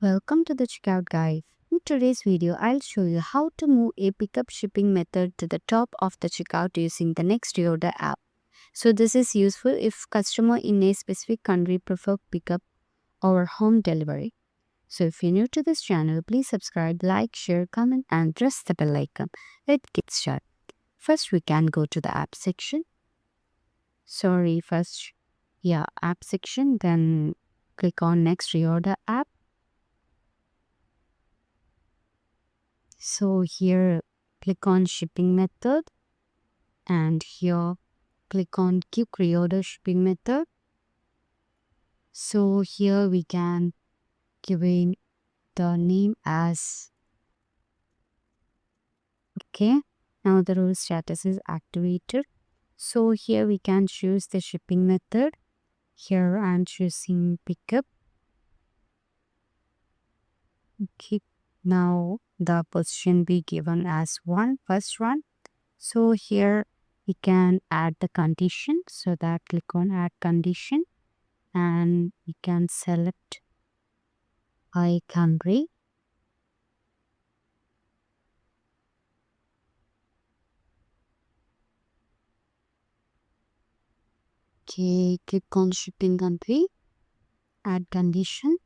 Welcome to the checkout guide. In today's video, I'll show you how to move a pickup shipping method to the top of the checkout using the Next Reorder app. So this is useful if customer in a specific country prefer pickup or home delivery. So if you're new to this channel, please subscribe, like, share, comment and press the bell icon. Let's get started. First, we can go to the app section. App section, then click on Next Reorder app. So here click on shipping method and here click on quick reorder shipping method. So here we can give in the name as okay. Now the rule status is activated. So here we can choose the shipping method. Here I'm choosing pickup. Okay. Now the position be given as first one. So here we can add the condition. So that click on add condition and we can select a country. Okay, click on shipping country, add condition.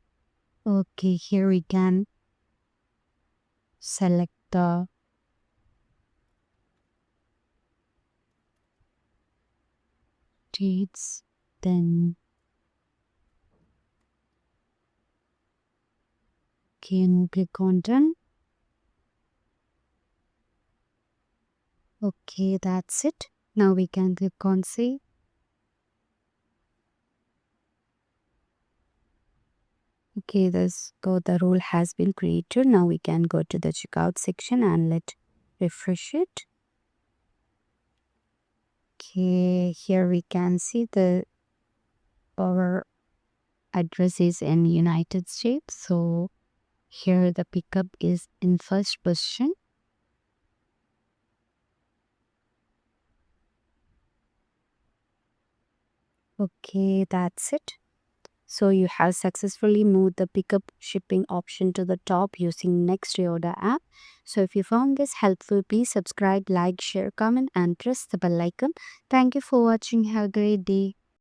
Okay, here we can select the dates, then can click on done. Okay, that's it. Now we can click on save. Okay, the rule has been created. Now we can go to the checkout section and let refresh it. Okay, here we can see our address is in United States. So here the pickup is in first position. Okay, that's it. So you have successfully moved the pickup shipping option to the top using Next Reorder app. So if you found this helpful, please subscribe, like, share, comment and press the bell icon. Thank you for watching. Have a great day.